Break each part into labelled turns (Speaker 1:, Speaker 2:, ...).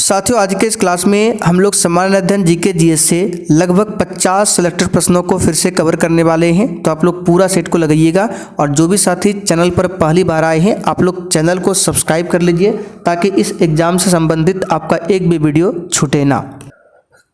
Speaker 1: साथियों, आज के इस क्लास में हम लोग सामान्य अध्ययन जीके जीएस से लगभग 50 सिलेक्टेड प्रश्नों को फिर से कवर करने वाले हैं। तो आप लोग पूरा सेट को लगाइएगा और जो भी साथी चैनल पर पहली बार आए हैं आप लोग चैनल को सब्सक्राइब कर लीजिए ताकि इस एग्जाम से संबंधित आपका एक भी वीडियो छूटे ना।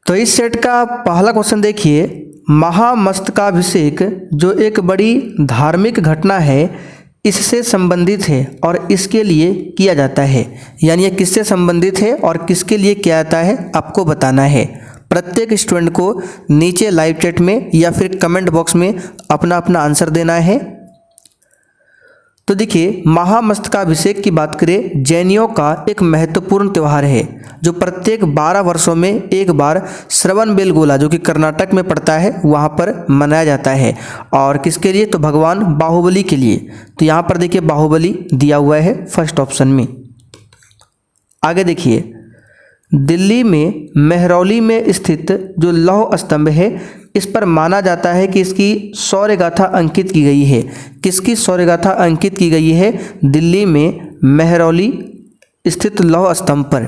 Speaker 1: तो इस सेट का पहला क्वेश्चन देखिए, महामस्तकाभिषेक जो एक बड़ी धार्मिक घटना है इससे संबंधित है और इसके लिए किया जाता है। यानी ये किससे संबंधित है और किसके लिए किया जाता है आपको बताना है। प्रत्येक स्टूडेंट को नीचे लाइव चैट में या फिर कमेंट बॉक्स में अपना अपना आंसर देना है। तो देखिए, महामस्तकाभिषेक की बात करें, जैनियों का एक महत्वपूर्ण त्यौहार है जो प्रत्येक 12 वर्षों में एक बार श्रवणबेलगोला जो कि कर्नाटक में पड़ता है वहाँ पर मनाया जाता है। और किसके लिए? तो भगवान बाहुबली के लिए। तो यहाँ पर देखिए बाहुबली दिया हुआ है फर्स्ट ऑप्शन में। आगे देखिए, दिल्ली में मेहरौली में स्थित जो लौह स्तंभ है इस पर माना जाता है कि इसकी शौर्य गाथा अंकित की गई है। किसकी शौर्य गाथा अंकित की गई है? दिल्ली में मेहरौली स्थित लौह स्तंभ पर।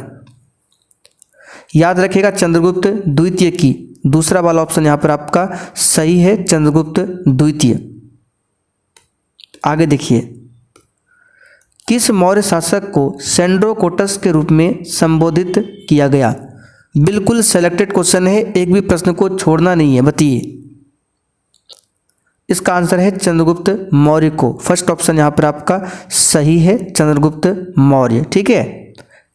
Speaker 1: याद रखिएगा चंद्रगुप्त द्वितीय की। दूसरा वाला ऑप्शन यहाँ पर आपका सही है, चंद्रगुप्त द्वितीय। आगे देखिए, किस मौर्य शासक को सेंड्रोकोटस के रूप में संबोधित किया गया? बिल्कुल सेलेक्टेड क्वेश्चन है, एक भी प्रश्न को छोड़ना नहीं है। बताइए, इसका आंसर है चंद्रगुप्त मौर्य को। फर्स्ट ऑप्शन यहाँ पर आपका सही है, चंद्रगुप्त मौर्य। ठीक है,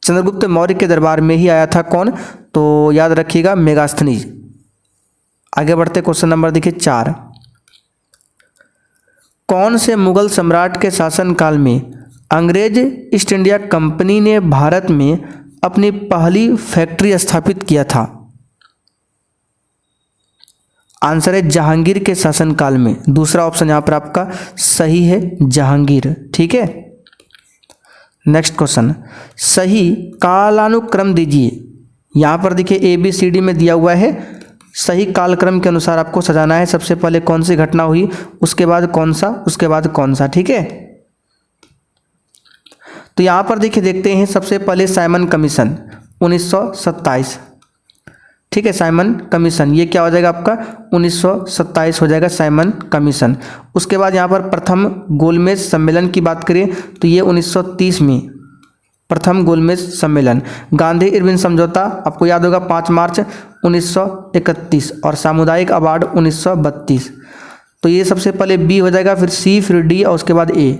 Speaker 1: चंद्रगुप्त मौर्य के दरबार में ही आया था कौन? तो याद रखिएगा मेगास्थनीज। आगे बढ़ते क्वेश्चन नंबर देखिए 4। कौन से मुगल सम्राट के शासनकाल में अंग्रेज ईस्ट इंडिया कंपनी ने भारत में अपनी पहली फैक्ट्री स्थापित किया था? आंसर है जहांगीर के शासनकाल में। दूसरा ऑप्शन यहाँ पर आपका सही है, जहांगीर। ठीक है, नेक्स्ट क्वेश्चन, सही कालानुक्रम दीजिए। यहाँ पर देखिए ABCD में दिया हुआ है, सही कालक्रम के अनुसार आपको सजाना है। सबसे पहले कौन सी घटना हुई, उसके बाद कौन सा, उसके बाद कौन सा। ठीक है, तो यहाँ पर देखिए देखते हैं सबसे पहले साइमन कमीशन 1927। ठीक है, साइमन कमीशन ये क्या हो जाएगा आपका 1927 हो जाएगा साइमन कमीशन। उसके बाद यहाँ पर प्रथम गोलमेज सम्मेलन की बात करें तो ये 1930 में प्रथम गोलमेज सम्मेलन। गांधी इरविन समझौता आपको याद होगा 5 मार्च 1931 और सामुदायिक अवार्ड 1932। तो ये सबसे पहले B हो जाएगा, फिर C, फिर D और उसके बाद A।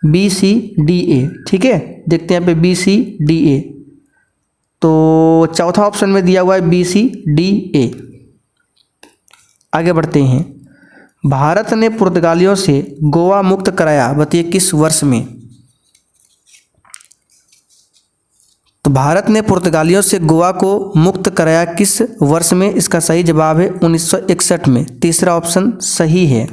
Speaker 1: BCDA। ठीक है, देखते हैं यहाँ पे BCDA। तो चौथा ऑप्शन में दिया हुआ है BCDA। आगे बढ़ते हैं, भारत ने पुर्तगालियों से गोवा मुक्त कराया, बताइए किस वर्ष में? तो भारत ने पुर्तगालियों से गोवा को मुक्त कराया किस वर्ष में? इसका सही जवाब है 1961 में। तीसरा ऑप्शन सही है।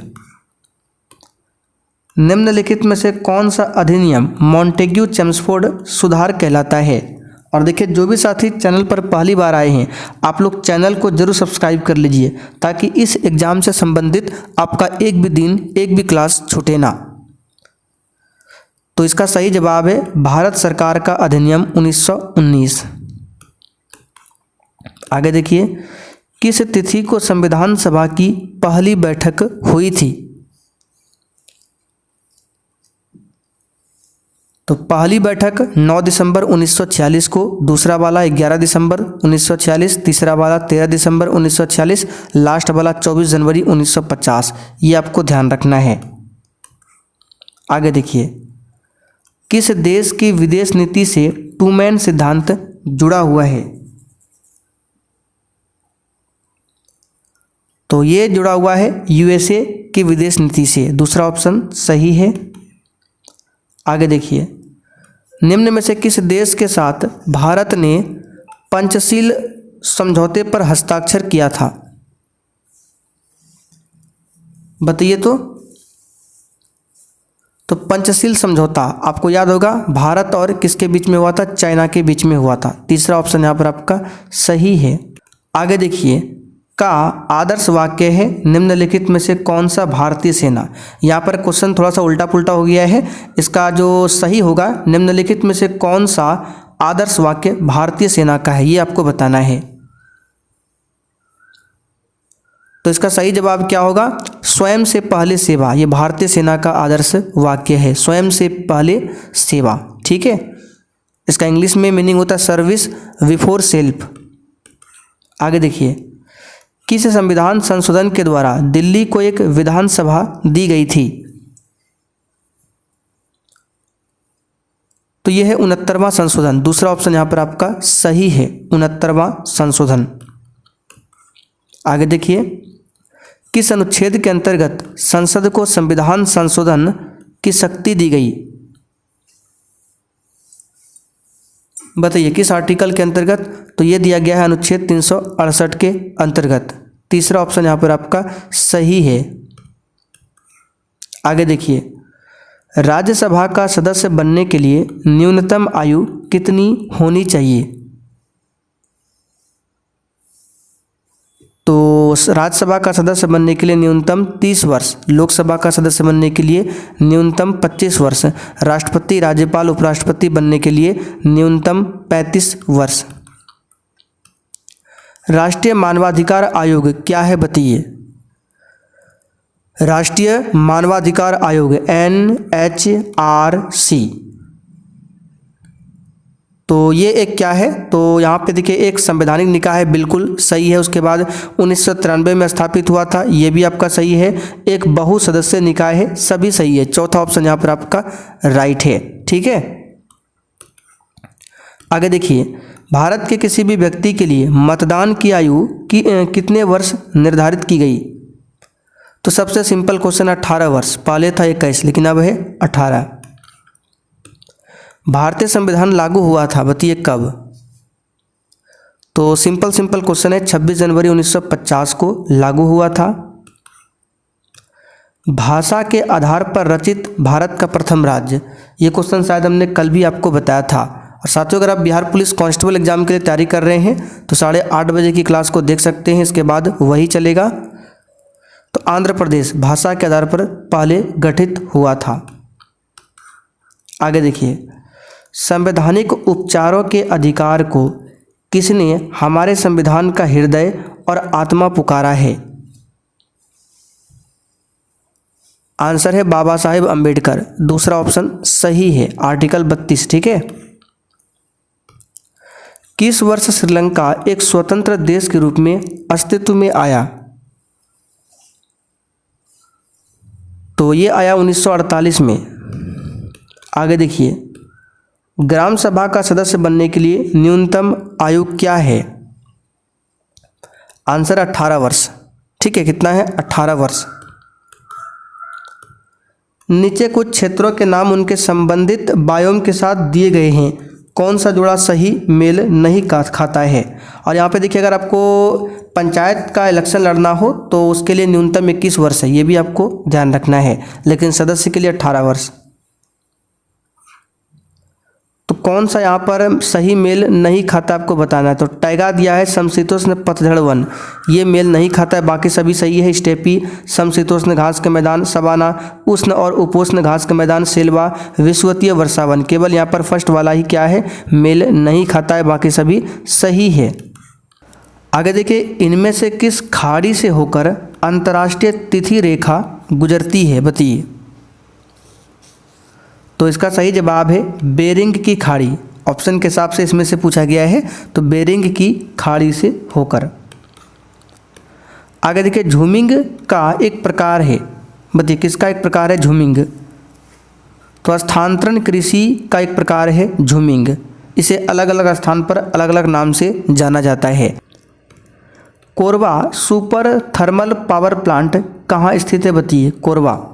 Speaker 1: निम्नलिखित में से कौन सा अधिनियम मॉन्टेग्यू चेम्सफोर्ड सुधार कहलाता है? और देखिए, जो भी साथी चैनल पर पहली बार आए हैं आप लोग चैनल को जरूर सब्सक्राइब कर लीजिए ताकि इस एग्जाम से संबंधित आपका एक भी दिन, एक भी क्लास छूटे ना। तो इसका सही जवाब है भारत सरकार का अधिनियम 1919। आगे देखिए, किस तिथि को संविधान सभा की पहली बैठक हुई थी? तो पहली बैठक 9 दिसंबर 1946 को, दूसरा वाला 11 दिसंबर 1946, तीसरा वाला 13 दिसंबर 1946, लास्ट वाला 24 जनवरी 1950। ये आपको ध्यान रखना है। आगे देखिए, किस देश की विदेश नीति से टू मैन सिद्धांत जुड़ा हुआ है? तो ये जुड़ा हुआ है USA की विदेश नीति से। दूसरा ऑप्शन सही है। आगे देखिए, निम्न में से किस देश के साथ भारत ने पंचशील समझौते पर हस्ताक्षर किया था? बताइए। तो पंचशील समझौता आपको याद होगा भारत और किसके बीच में हुआ था? चाइना के बीच में हुआ था। तीसरा ऑप्शन यहाँ पर आपका सही है। आगे देखिए, का आदर्श वाक्य है निम्नलिखित में से कौन सा भारतीय सेना? यहाँ पर क्वेश्चन थोड़ा सा उल्टा पुल्टा हो गया है। इसका जो सही होगा, निम्नलिखित में से कौन सा आदर्श वाक्य भारतीय सेना का है, ये आपको बताना है। तो इसका सही जवाब क्या होगा? स्वयं से पहले सेवा। ये भारतीय सेना का आदर्श वाक्य है, स्वयं से पहले सेवा। ठीक है, इसका इंग्लिश में मीनिंग होता है सर्विस बिफोर सेल्फ। आगे देखिए, किस संविधान संशोधन के द्वारा दिल्ली को एक विधानसभा दी गई थी? तो यह है 69वां संशोधन। दूसरा ऑप्शन यहाँ पर आपका सही है, 69वां संशोधन। आगे देखिए, किस अनुच्छेद के अंतर्गत संसद को संविधान संशोधन की शक्ति दी गई? बताइए किस आर्टिकल के अंतर्गत? तो ये दिया गया है अनुच्छेद 368 के अंतर्गत। तीसरा ऑप्शन यहाँ पर आपका सही है। आगे देखिए, राज्यसभा का सदस्य बनने के लिए न्यूनतम आयु कितनी होनी चाहिए? तो राज्यसभा का सदस्य बनने के लिए न्यूनतम 30 वर्ष, लोकसभा का सदस्य बनने के लिए न्यूनतम 25 वर्ष, राष्ट्रपति, राज्यपाल, उपराष्ट्रपति बनने के लिए न्यूनतम 35 वर्ष। राष्ट्रीय मानवाधिकार आयोग क्या है बताइए? राष्ट्रीय मानवाधिकार आयोग NHRC। तो ये एक क्या है? तो यहाँ पे देखिए एक संवैधानिक निकाय है, बिल्कुल सही है। उसके बाद 1993 में स्थापित हुआ था, ये भी आपका सही है। एक बहुसदस्यीय निकाय है, सभी सही है। चौथा ऑप्शन यहाँ पर आपका राइट है। ठीक है, आगे देखिए, भारत के किसी भी व्यक्ति के लिए मतदान की आयु कितने वर्ष निर्धारित की गई? तो सबसे सिंपल क्वेश्चन 18 वर्ष। पहले था 21 लेकिन अब है 18। भारतीय संविधान लागू हुआ था, बताइए कब? तो सिंपल क्वेश्चन है 26 जनवरी 1950 को लागू हुआ था। भाषा के आधार पर रचित भारत का प्रथम राज्य, ये क्वेश्चन शायद हमने कल भी आपको बताया था। और साथियों, अगर आप बिहार पुलिस कांस्टेबल एग्जाम के लिए तैयारी कर रहे हैं तो 8:30 बजे की क्लास को देख सकते हैं, इसके बाद वही चलेगा। तो आंध्र प्रदेश भाषा के आधार पर पहले गठित हुआ था। आगे देखिए, संवैधानिक उपचारों के अधिकार को किसने हमारे संविधान का हृदय और आत्मा पुकारा है? आंसर है बाबा साहेब अंबेडकर। दूसरा ऑप्शन सही है, आर्टिकल 32। ठीक है, किस वर्ष श्रीलंका एक स्वतंत्र देश के रूप में अस्तित्व में आया? तो ये आया 1948 में। आगे देखिए, ग्राम सभा का सदस्य बनने के लिए न्यूनतम आयु क्या है? आंसर 18 वर्ष। ठीक है, कितना है? 18 वर्ष। नीचे कुछ क्षेत्रों के नाम उनके संबंधित बायोम के साथ दिए गए हैं, कौन सा जोड़ा सही मेल नहीं खाता है? और यहाँ पे देखिए, अगर आपको पंचायत का इलेक्शन लड़ना हो तो उसके लिए न्यूनतम 21 वर्ष है, ये भी आपको ध्यान रखना है, लेकिन सदस्य के लिए 18 वर्ष। तो कौन सा यहाँ पर सही मेल नहीं खाता आपको बताना है। तो टाइगा दिया है समशीतोष्ण पतझड़ वन, ये मेल नहीं खाता है, बाकी सभी सही है। स्टेपी, समशीतोष्ण घास के मैदान, सवाना, उष्ण और उपोष्ण घास के मैदान, सेल्वा, विषुवतीय वर्षावन, केवल यहाँ पर फर्स्ट वाला ही क्या है? मेल नहीं खाता है, बाकी सभी सही है। आगे देखिए, इनमें से किस खाड़ी से होकर अंतर्राष्ट्रीय तिथि रेखा गुजरती है बताइए? तो इसका सही जवाब है बेरिंग की खाड़ी। ऑप्शन के हिसाब से इसमें से पूछा गया है, तो बेरिंग की खाड़ी से होकर। आगे देखिए, झूमिंग का एक प्रकार है, बताइए किसका एक प्रकार है झूमिंग? तो स्थानांतरण कृषि का एक प्रकार है झूमिंग। इसे अलग अलग स्थान पर अलग अलग नाम से जाना जाता है। Korba super thermal power plant कहाँ स्थित है बताइए? कोरबा,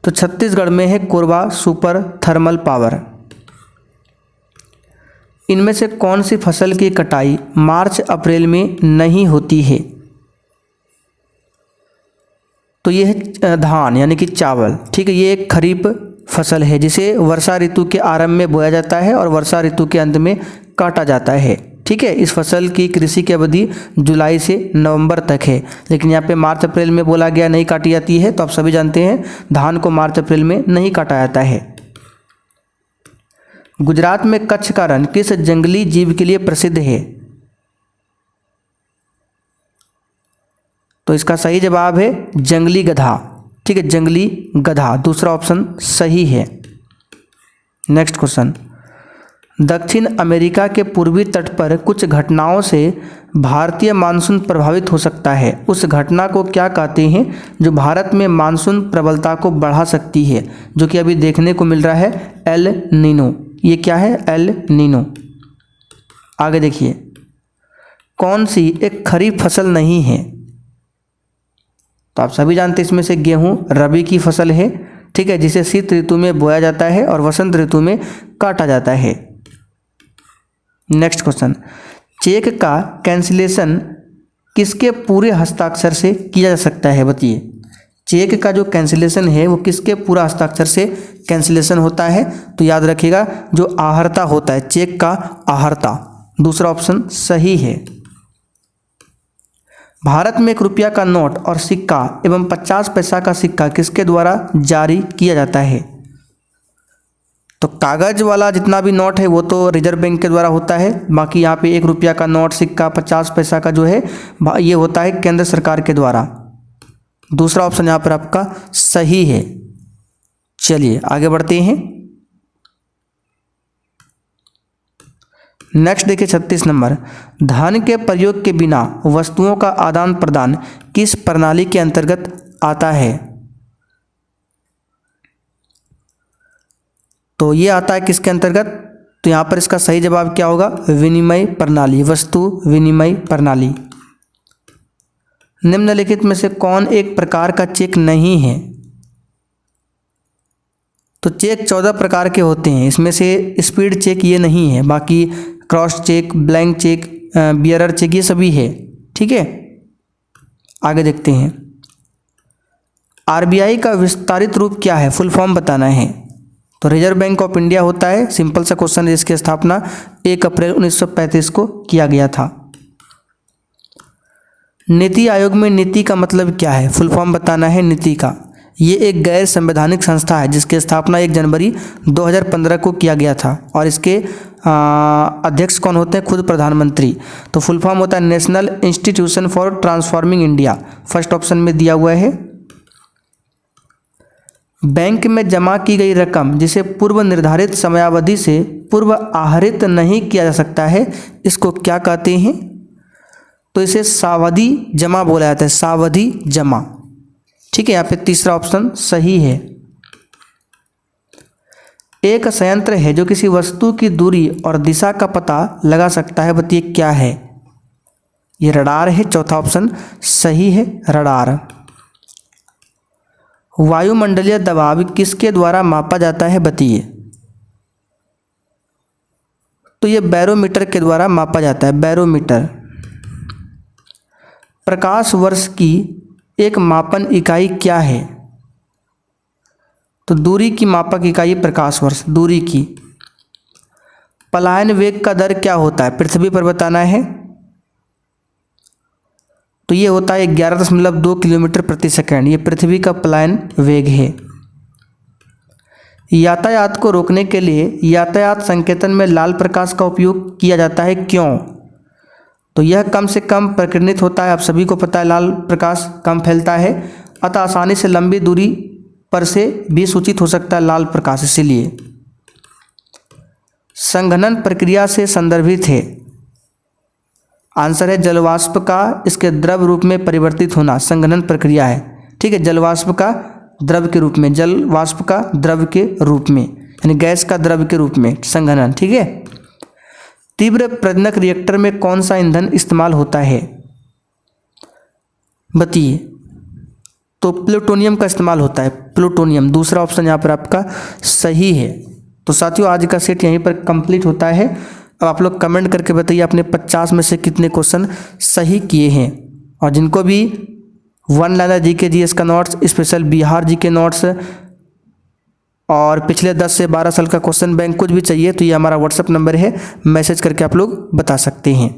Speaker 1: तो छत्तीसगढ़ में है कोरबा सुपर थर्मल पावर। इनमें से कौन सी फसल की कटाई मार्च अप्रैल में नहीं होती है? तो ये है धान यानी कि चावल। ठीक है, ये एक खरीफ फसल है जिसे वर्षा ऋतु के आरंभ में बोया जाता है और वर्षा ऋतु के अंत में काटा जाता है। ठीक है, इस फसल की कृषि की अवधि जुलाई से नवंबर तक है, लेकिन यहाँ पे मार्च अप्रैल में बोला गया नहीं काटी जाती है। तो आप सभी जानते हैं धान को मार्च अप्रैल में नहीं काटा जाता है। गुजरात में कच्छ का रण किस जंगली जीव के लिए प्रसिद्ध है? तो इसका सही जवाब है जंगली गधा। ठीक है, जंगली गधा दूसरा ऑप्शन सही है। नेक्स्ट क्वेश्चन, दक्षिण अमेरिका के पूर्वी तट पर कुछ घटनाओं से भारतीय मानसून प्रभावित हो सकता है। उस घटना को क्या कहते हैं जो भारत में मानसून प्रबलता को बढ़ा सकती है, जो कि अभी देखने को मिल रहा है एल नीनो। ये क्या है? El Nino. आगे देखिए, कौन सी एक खरीफ फसल नहीं है? तो आप सभी जानते हैं इसमें से गेहूं रबी की फसल है। ठीक है, जिसे शीत ऋतु में बोया जाता है और वसंत ऋतु में काटा जाता है। नेक्स्ट क्वेश्चन, चेक का कैंसिलेशन किसके पूरे हस्ताक्षर से किया जा सकता है? बताइए, चेक का जो कैंसिलेशन है वो किसके पूरा हस्ताक्षर से कैंसिलेशन होता है? तो याद रखिएगा जो आहर्ता होता है, चेक का आहर्ता दूसरा ऑप्शन सही है। भारत में 1 रुपया का नोट और सिक्का एवं 50 पैसा का सिक्का किसके द्वारा जारी किया जाता है? तो कागज वाला जितना भी नोट है वो तो रिजर्व बैंक के द्वारा होता है। बाकी यहाँ पे 1 रुपया का नोट, सिक्का, 50 पैसा का जो है ये होता है केंद्र सरकार के द्वारा। दूसरा ऑप्शन यहाँ पर आपका सही है। चलिए आगे बढ़ते हैं। नेक्स्ट देखिए 36 नंबर, धन के प्रयोग के बिना वस्तुओं का आदान प्रदान किस प्रणाली के अंतर्गत आता है? तो ये आता है किसके अंतर्गत? तो यहाँ पर इसका सही जवाब क्या होगा? विनिमय प्रणाली, वस्तु विनिमय प्रणाली। निम्नलिखित में से कौन एक प्रकार का चेक नहीं है? तो चेक 14 प्रकार के होते हैं, इसमें से स्पीड चेक ये नहीं है, बाकी cross cheque, blank cheque, bearer cheque ये सभी है। ठीक है, आगे देखते हैं। आरबीआई का विस्तारित रूप क्या है? फुल फॉर्म बताना है। तो रिजर्व बैंक ऑफ इंडिया होता है, सिंपल सा क्वेश्चन है। इसकी स्थापना 1 अप्रैल 1935 को किया गया था। नीति आयोग में नीति का मतलब क्या है? फुल फॉर्म बताना है नीति का। ये एक गैर संवैधानिक संस्था है जिसकी स्थापना 1 जनवरी 2015 को किया गया था और इसके अध्यक्ष कौन होते हैं? खुद प्रधानमंत्री। तो फुल फॉर्म होता है national institution for transforming India, first option में दिया हुआ है। बैंक में जमा की गई रकम जिसे पूर्व निर्धारित समयावधि से पूर्व आहरित नहीं किया जा सकता है, इसको क्या कहते हैं? तो इसे सावधि जमा बोला जाता है, सावधि जमा। ठीक है, यहाँ पे तीसरा ऑप्शन सही है। एक संयंत्र है जो किसी वस्तु की दूरी और दिशा का पता लगा सकता है, बताइए क्या है? ये रडार है, चौथा ऑप्शन सही है, रडार। वायुमंडलीय दबाव किसके द्वारा मापा जाता है, बताइए? तो ये बैरोमीटर के द्वारा मापा जाता है, बैरोमीटर। प्रकाश वर्ष की एक मापन इकाई क्या है? तो दूरी की मापक इकाई प्रकाश वर्ष, दूरी की। पलायन वेग का दर क्या होता है? पृथ्वी पर बताना है। तो ये होता है 11.2 किलोमीटर प्रति सेकंड, ये पृथ्वी का पलायन वेग है। यातायात को रोकने के लिए यातायात संकेतन में लाल प्रकाश का उपयोग किया जाता है, क्यों? तो यह कम से कम प्रकीर्णित होता है, आप सभी को पता है लाल प्रकाश कम फैलता है, अतः आसानी से लंबी दूरी पर से भी सूचित हो सकता है लाल प्रकाश, इसीलिए। संघनन प्रक्रिया से संदर्भित है, आंसर है जलवाष्प का इसके द्रव रूप में परिवर्तित होना संघनन प्रक्रिया है। ठीक है, जलवाष्प का द्रव के रूप में, जलवाष्प का द्रव के रूप में, यानी गैस का द्रव के रूप में संघनन। ठीक है, तीव्र प्रज्वलक रिएक्टर में कौन सा ईंधन इस्तेमाल होता है, बताइए? तो प्लूटोनियम का इस्तेमाल होता है, प्लूटोनियम, दूसरा ऑप्शन यहाँ पर आपका सही है। तो साथियों आज का सेट यहीं पर कंप्लीट होता है। अब आप लोग कमेंट करके बताइए आपने 50 में से कितने क्वेश्चन सही किए हैं, और जिनको भी 1 लाइनर जीके जीएस का नोट्स, स्पेशल बिहार जी के नोट्स और पिछले 10 से 12 साल का क्वेश्चन बैंक कुछ भी चाहिए तो ये हमारा व्हाट्सएप नंबर है, मैसेज करके आप लोग बता सकते हैं।